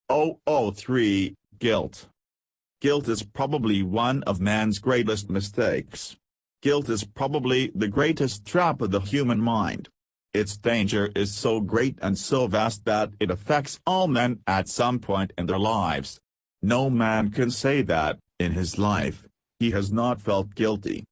003. Guilt. Guilt is probably one of man's greatest mistakes. Guilt is probably the greatest trap of the human mind. Its danger is so great and so vast that it affects all men at some point in their lives. No man can say that, in his life, he has not felt guilty.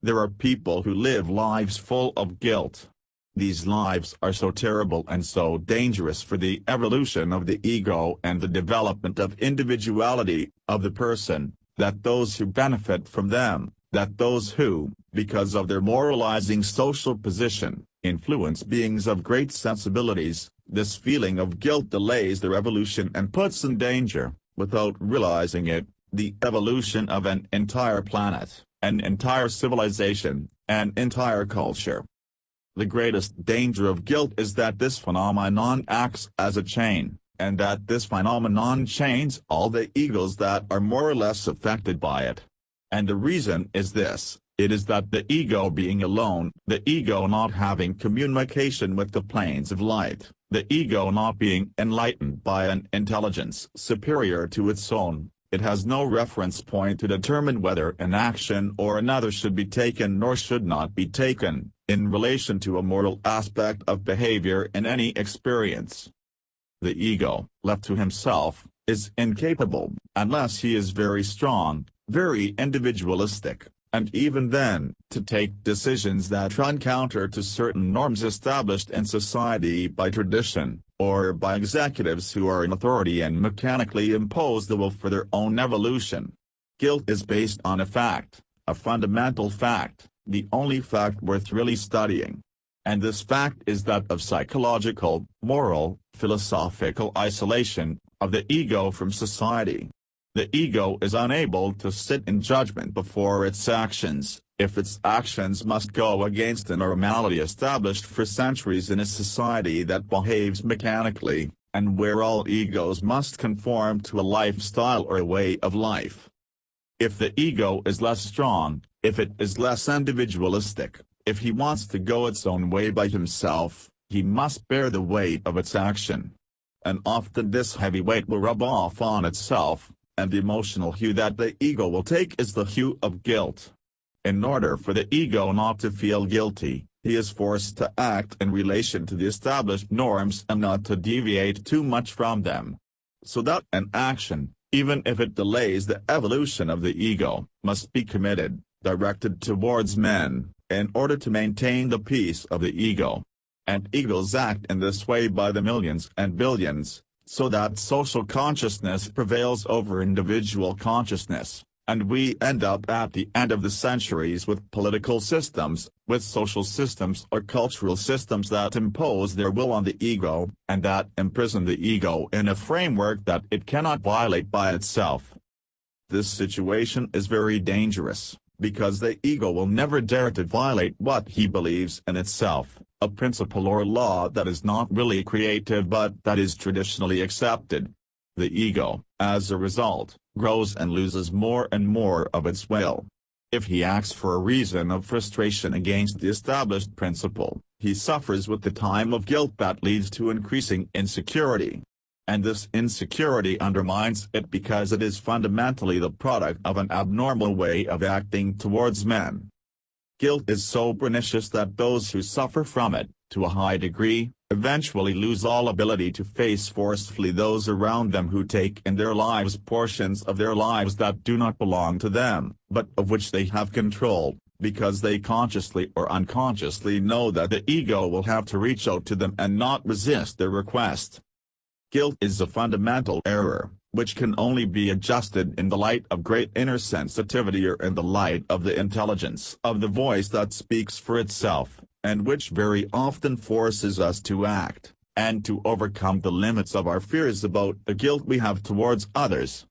There are people who live lives full of guilt. These lives are so terrible and so dangerous for the evolution of the ego and the development of individuality of the person, that those who benefit from them, that those who, because of their moralizing social position, influence beings of great sensibilities, this feeling of guilt delays their evolution and puts in danger, without realizing it, the evolution of an entire planet, an entire civilization, an entire culture. The greatest danger of guilt is that this phenomenon acts as a chain, and that this phenomenon chains all the egos that are more or less affected by it. And the reason is this: it is that the ego being alone, the ego not having communication with the planes of light, the ego not being enlightened by an intelligence superior to its own, it has no reference point to determine whether an action or another should be taken or should not be taken, in relation to a moral aspect of behavior in any experience. The ego, left to himself, is incapable, unless he is very strong, very individualistic, and even then, to take decisions that run counter to certain norms established in society by tradition, or by executives who are in authority and mechanically impose the will for their own evolution. Guilt is based on a fact, a fundamental fact, the only fact worth really studying. And this fact is that of psychological, moral, philosophical isolation of the ego from society. The ego is unable to sit in judgment before its actions, if its actions must go against the normality established for centuries in a society that behaves mechanically, and where all egos must conform to a lifestyle or a way of life. If the ego is less strong, if it is less individualistic, if he wants to go its own way by himself, he must bear the weight of its action. And often this heavy weight will rub off on itself, and the emotional hue that the ego will take is the hue of guilt. In order for the ego not to feel guilty, he is forced to act in relation to the established norms and not to deviate too much from them. So that an action, even if it delays the evolution of the ego, must be committed, directed towards men, in order to maintain the peace of the ego. And egos act in this way by the millions and billions, so that social consciousness prevails over individual consciousness, and we end up at the end of the centuries with political systems, with social systems or cultural systems that impose their will on the ego, and that imprison the ego in a framework that it cannot violate by itself. This situation is very dangerous, because the ego will never dare to violate what he believes in itself, a principle or law that is not really creative but that is traditionally accepted. The ego, as a result, grows and loses more and more of its will. If he acts for a reason of frustration against the established principle, he suffers with the time of guilt that leads to increasing insecurity. And this insecurity undermines it because it is fundamentally the product of an abnormal way of acting towards men. Guilt is so pernicious that those who suffer from it, to a high degree, eventually lose all ability to face forcefully those around them who take in their lives portions of their lives that do not belong to them, but of which they have control, because they consciously or unconsciously know that the ego will have to reach out to them and not resist their request. Guilt is a fundamental error, which can only be adjusted in the light of great inner sensitivity or in the light of the intelligence of the voice that speaks for itself, and which very often forces us to act, and to overcome the limits of our fears about the guilt we have towards others.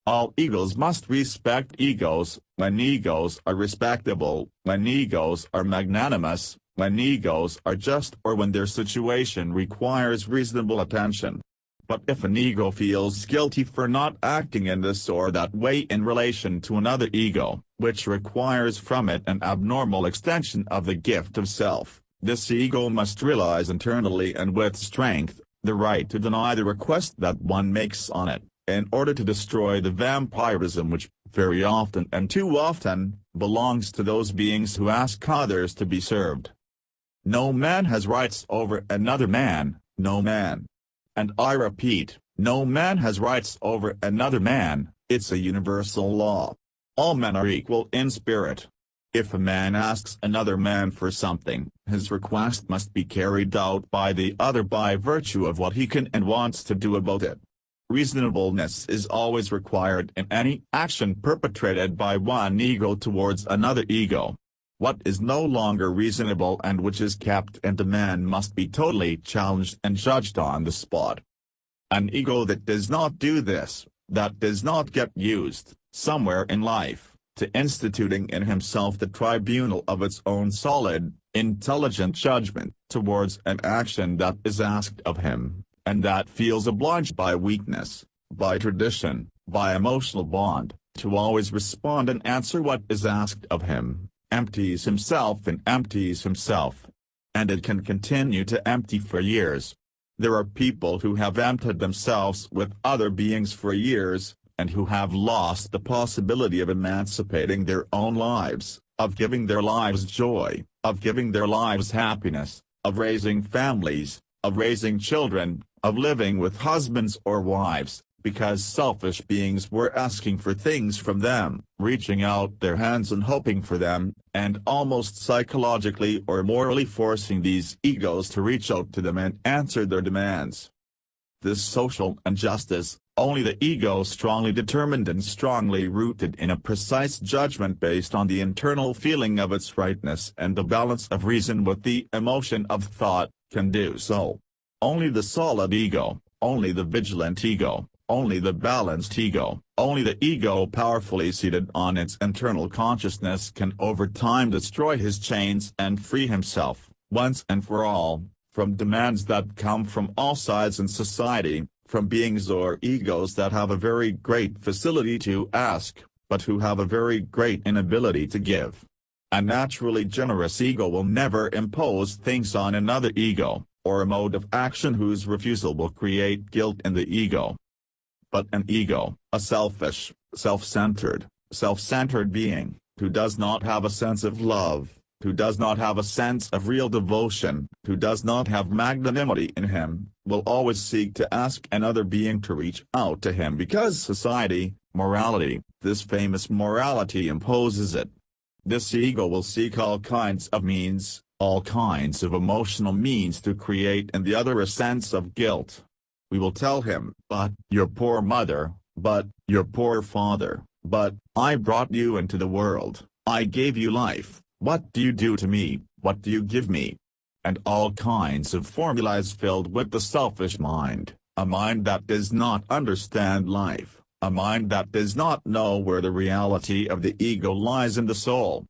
All egos must respect egos, when egos are respectable, when egos are magnanimous, when egos are just, or when their situation requires reasonable attention. But if an ego feels guilty for not acting in this or that way in relation to another ego, which requires from it an abnormal extension of the gift of self, this ego must realize internally and with strength, the right to deny the request that one makes on it, in order to destroy the vampirism which, very often and too often, belongs to those beings who ask others to be served. No man has rights over another man, no man. And I repeat, no man has rights over another man, it's a universal law. All men are equal in spirit. If a man asks another man for something, his request must be carried out by the other by virtue of what he can and wants to do about it. Reasonableness is always required in any action perpetrated by one ego towards another ego. What is no longer reasonable and which is kept in demand must be totally challenged and judged on the spot. An ego that does not do this, that does not get used, somewhere in life, to instituting in himself the tribunal of its own solid, intelligent judgment towards an action that is asked of him, and that feels obliged by weakness, by tradition, by emotional bond, to always respond and answer what is asked of him, empties himself and empties himself. And it can continue to empty for years. There are people who have emptied themselves with other beings for years, and who have lost the possibility of emancipating their own lives, of giving their lives joy, of giving their lives happiness, of raising families, of raising children, of living with husbands or wives, because selfish beings were asking for things from them, reaching out their hands and hoping for them, and almost psychologically or morally forcing these egos to reach out to them and answer their demands. This social injustice, only the ego strongly determined and strongly rooted in a precise judgment based on the internal feeling of its rightness and the balance of reason with the emotion of thought, can do so. Only the solid ego, only the vigilant ego, only the balanced ego, only the ego powerfully seated on its internal consciousness can over time destroy his chains and free himself, once and for all, from demands that come from all sides in society, from beings or egos that have a very great facility to ask, but who have a very great inability to give. A naturally generous ego will never impose things on another ego, or a mode of action whose refusal will create guilt in the ego. But an ego, a selfish, self-centered being, who does not have a sense of love, who does not have a sense of real devotion, who does not have magnanimity in him, will always seek to ask another being to reach out to him because society, morality, this famous morality imposes it. This ego will seek all kinds of means, all kinds of emotional means to create in the other a sense of guilt. We will tell him, but your poor mother, but your poor father, but I brought you into the world, I gave you life. What do you do to me, what do you give me? And all kinds of formulas filled with the selfish mind, a mind that does not understand life, a mind that does not know where the reality of the ego lies in the soul.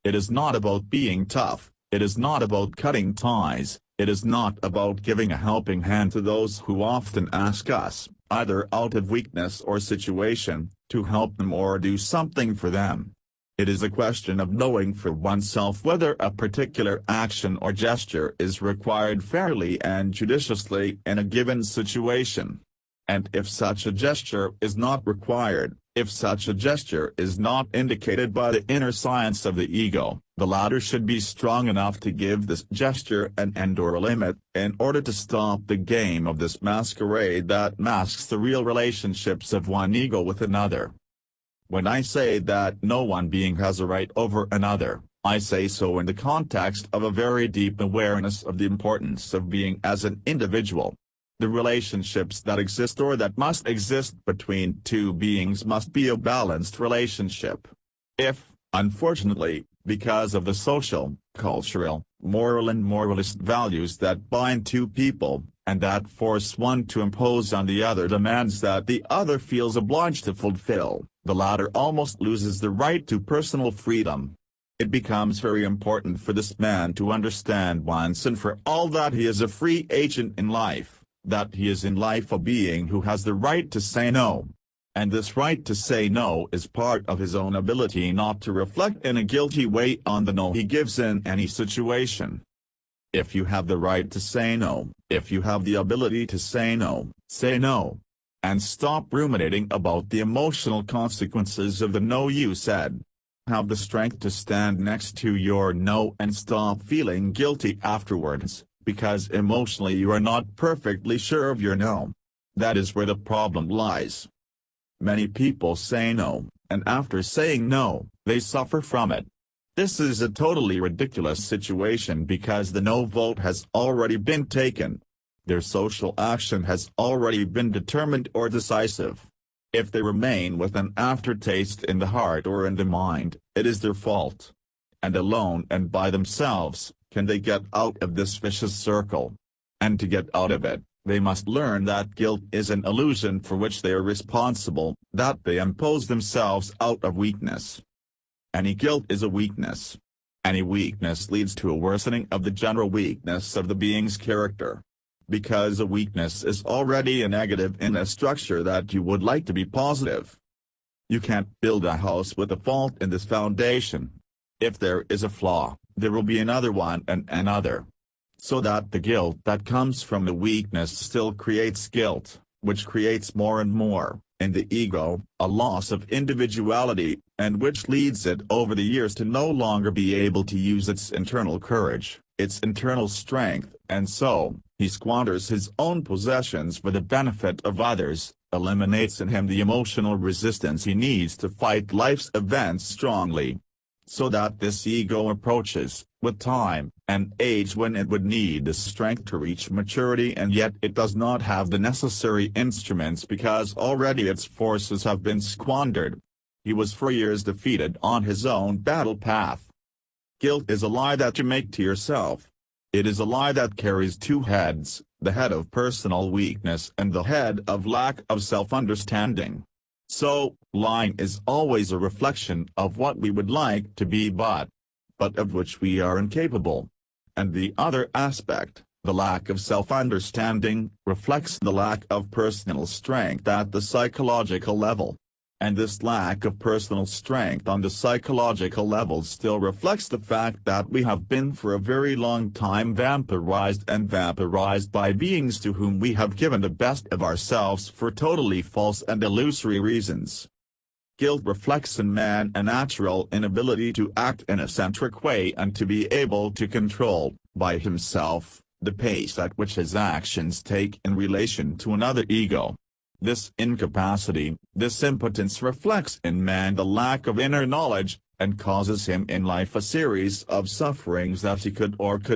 It is not about being tough, it is not about cutting ties, it is not about giving a helping hand to those who often ask us, either out of weakness or situation, to help them or do something for them. It is a question of knowing for oneself whether a particular action or gesture is required fairly and judiciously in a given situation. And if such a gesture is not required, if such a gesture is not indicated by the inner science of the ego, the latter should be strong enough to give this gesture an end or a limit, in order to stop the game of this masquerade that masks the real relationships of one ego with another. When I say that no one being has a right over another, I say so in the context of a very deep awareness of the importance of being as an individual. The relationships that exist or that must exist between two beings must be a balanced relationship. If, unfortunately, because of the social, cultural, moral and moralist values that bind two people, and that force one to impose on the other demands that the other feels obliged to fulfill, the latter almost loses the right to personal freedom. It becomes very important for this man to understand once and for all that he is a free agent in life, that he is in life a being who has the right to say no. And this right to say no is part of his own ability not to reflect in a guilty way on the no he gives in any situation. If you have the right to say no, if you have the ability to say no, say no. And stop ruminating about the emotional consequences of the no you said. Have the strength to stand next to your no and stop feeling guilty afterwards, because emotionally you are not perfectly sure of your no. That is where the problem lies. Many people say no, and after saying no, they suffer from it. This is a totally ridiculous situation because the no vote has already been taken. Their social action has already been determined or decisive. If they remain with an aftertaste in the heart or in the mind, it is their fault. And alone and by themselves, can they get out of this vicious circle. And to get out of it, they must learn that guilt is an illusion for which they are responsible, that they impose themselves out of weakness. Any guilt is a weakness. Any weakness leads to a worsening of the general weakness of the being's character. Because a weakness is already a negative in a structure that you would like to be positive. You can't build a house with a fault in this foundation. If there is a flaw, there will be another one and another. So that the guilt that comes from the weakness still creates guilt, which creates more and more, in the ego, a loss of individuality, and which leads it over the years to no longer be able to use its internal courage, its internal strength, and so, he squanders his own possessions for the benefit of others, eliminates in him the emotional resistance he needs to fight life's events strongly. So that this ego approaches, with time, an age when it would need the strength to reach maturity, and yet it does not have the necessary instruments because already its forces have been squandered. He was for years defeated on his own battle path. Guilt is a lie that you make to yourself. It is a lie that carries two heads, the head of personal weakness and the head of lack of self-understanding. So, lying is always a reflection of what we would like to be but of which we are incapable. And the other aspect, the lack of self-understanding, reflects the lack of personal strength at the psychological level. And this lack of personal strength on the psychological level still reflects the fact that we have been for a very long time vampirized by beings to whom we have given the best of ourselves for totally false and illusory reasons. Guilt reflects in man a natural inability to act in a centric way and to be able to control, by himself, the pace at which his actions take in relation to another ego. This incapacity, this impotence reflects in man the lack of inner knowledge, and causes him in life a series of sufferings that he could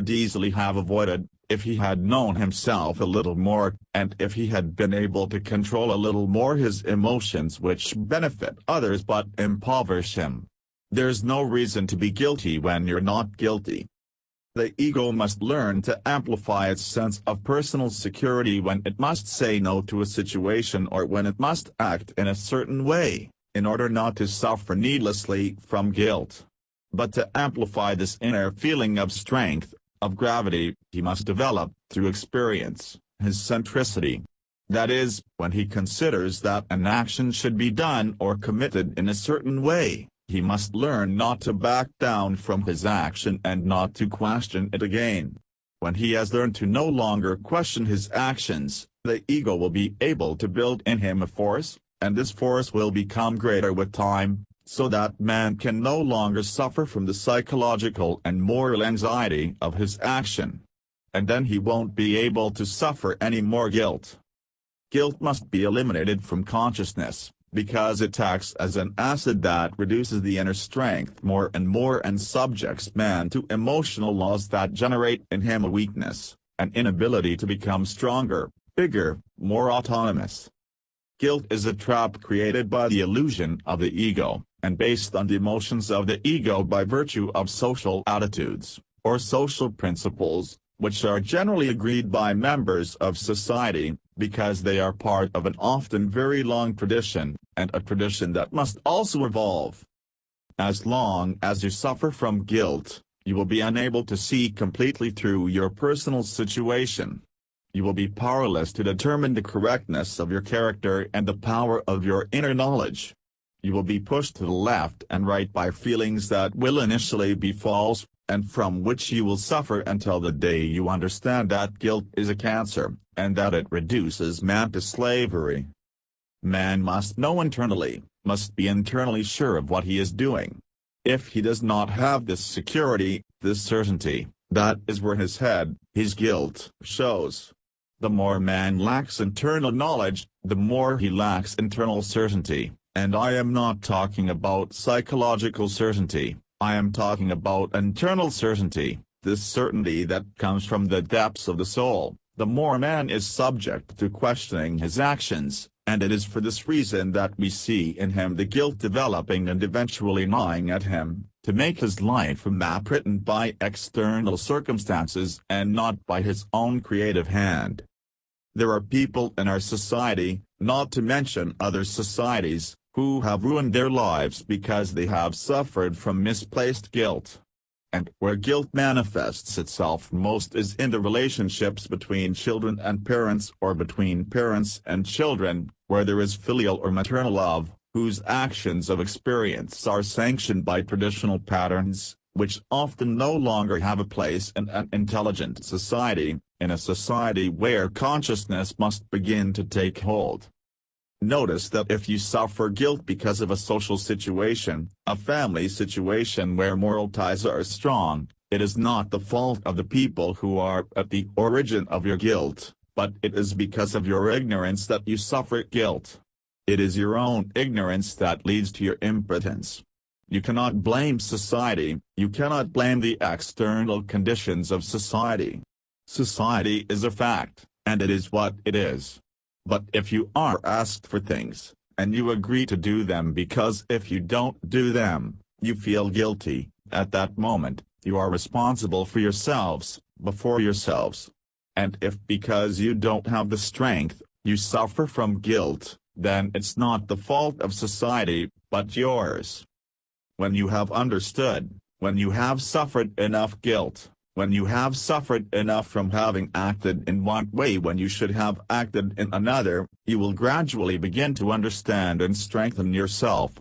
easily have avoided, if he had known himself a little more, and if he had been able to control a little more his emotions which benefit others but impoverish him. There's no reason to be guilty when you're not guilty. The ego must learn to amplify its sense of personal security when it must say no to a situation or when it must act in a certain way, in order not to suffer needlessly from guilt. But to amplify this inner feeling of strength, of gravity, he must develop, through experience, his centricity. That is, when he considers that an action should be done or committed in a certain way, he must learn not to back down from his action and not to question it again. When he has learned to no longer question his actions, the ego will be able to build in him a force, and this force will become greater with time, so that man can no longer suffer from the psychological and moral anxiety of his action. And then he won't be able to suffer any more guilt. Guilt must be eliminated from consciousness, because it acts as an acid that reduces the inner strength more and more and subjects man to emotional laws that generate in him a weakness, an inability to become stronger, bigger, more autonomous. Guilt is a trap created by the illusion of the ego, and based on the emotions of the ego by virtue of social attitudes, or social principles, which are generally agreed by members of society, because they are part of an often very long tradition, and a tradition that must also evolve. As long as you suffer from guilt, you will be unable to see completely through your personal situation. You will be powerless to determine the correctness of your character and the power of your inner knowledge. You will be pushed to the left and right by feelings that will initially be false, and from which you will suffer until the day you understand that guilt is a cancer, and that it reduces man to slavery. Man must know internally, must be internally sure of what he is doing. If he does not have this security, this certainty, that is where his guilt, shows. The more man lacks internal knowledge, the more he lacks internal certainty, and I am not talking about psychological certainty, I am talking about internal certainty, this certainty that comes from the depths of the soul. The more man is subject to questioning his actions, and it is for this reason that we see in him the guilt developing and eventually gnawing at him, to make his life a map written by external circumstances and not by his own creative hand. There are people in our society, not to mention other societies, who have ruined their lives because they have suffered from misplaced guilt. And where guilt manifests itself most is in the relationships between children and parents or between parents and children, where there is filial or maternal love, whose actions of experience are sanctioned by traditional patterns, which often no longer have a place in an intelligent society, in a society where consciousness must begin to take hold. Notice that if you suffer guilt because of a social situation, a family situation where moral ties are strong, it is not the fault of the people who are at the origin of your guilt, but it is because of your ignorance that you suffer guilt. It is your own ignorance that leads to your impotence. You cannot blame society, you cannot blame the external conditions of society. Society is a fact, and it is what it is. But if you are asked for things, and you agree to do them because if you don't do them, you feel guilty, at that moment, you are responsible for yourselves, before yourselves. And if because you don't have the strength, you suffer from guilt, then it's not the fault of society, but yours. When you have understood, when you have suffered enough guilt, when you have suffered enough from having acted in one way when you should have acted in another, you will gradually begin to understand and strengthen yourself.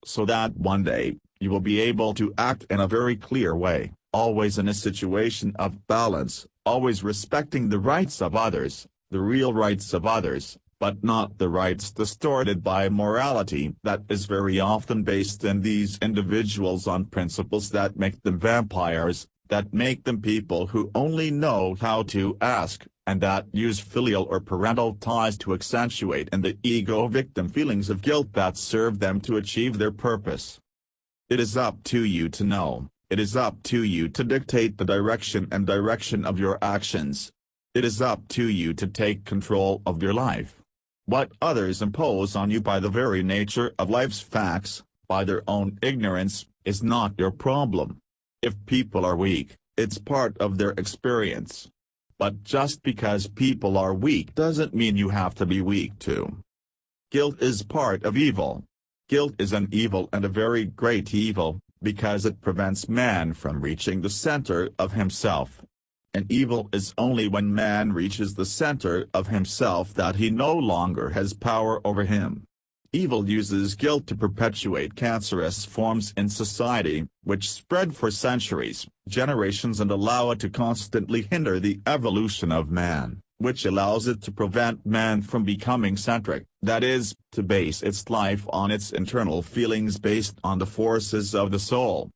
So that one day, you will be able to act in a very clear way, always in a situation of balance, always respecting the rights of others, the real rights of others, but not the rights distorted by morality that is very often based in these individuals on principles that make them vampires, that make them people who only know how to ask, and that use filial or parental ties to accentuate in the ego victim feelings of guilt that serve them to achieve their purpose. It is up to you to know, it is up to you to dictate the direction of your actions. It is up to you to take control of your life. What others impose on you by the very nature of life's facts, by their own ignorance, is not your problem. If people are weak, it's part of their experience. But just because people are weak doesn't mean you have to be weak too. Guilt is part of evil. Guilt is an evil and a very great evil, because it prevents man from reaching the center of himself. And evil is only when man reaches the center of himself that he no longer has power over him. Evil uses guilt to perpetuate cancerous forms in society, which spread for centuries, generations and allow it to constantly hinder the evolution of man, which allows it to prevent man from becoming centric, that is, to base its life on its internal feelings based on the forces of the soul.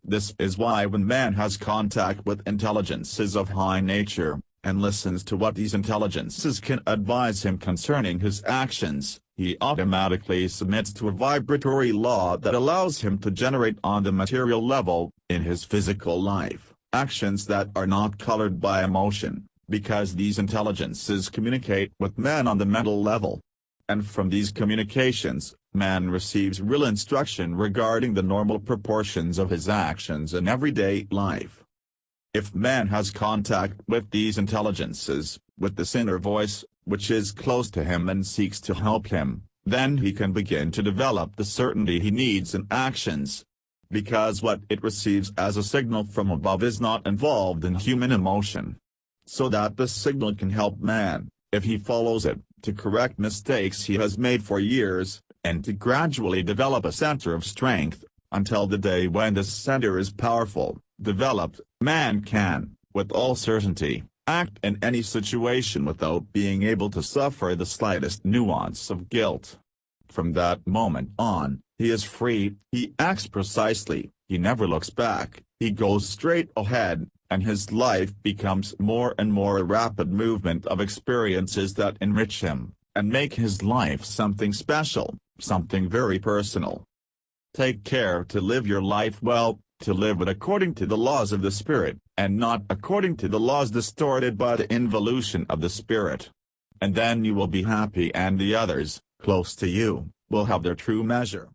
This is why when man has contact with intelligences of high nature, and listens to what these intelligences can advise him concerning his actions, he automatically submits to a vibratory law that allows him to generate on the material level, in his physical life, actions that are not colored by emotion, because these intelligences communicate with man on the mental level. And from these communications, man receives real instruction regarding the normal proportions of his actions in everyday life. If man has contact with these intelligences, with this inner voice, which is close to him and seeks to help him, then he can begin to develop the certainty he needs in actions. Because what it receives as a signal from above is not involved in human emotion. So that the signal can help man, if he follows it, to correct mistakes he has made for years, and to gradually develop a center of strength, until the day when this center is powerful, developed, man can, with all certainty, act in any situation without being able to suffer the slightest nuance of guilt. From that moment on, he is free, he acts precisely, he never looks back, he goes straight ahead, and his life becomes more and more a rapid movement of experiences that enrich him, and make his life something special, something very personal. Take care to live your life well, to live it according to the laws of the Spirit, and not according to the laws distorted by the involution of the Spirit. And then you will be happy, and the others, close to you, will have their true measure.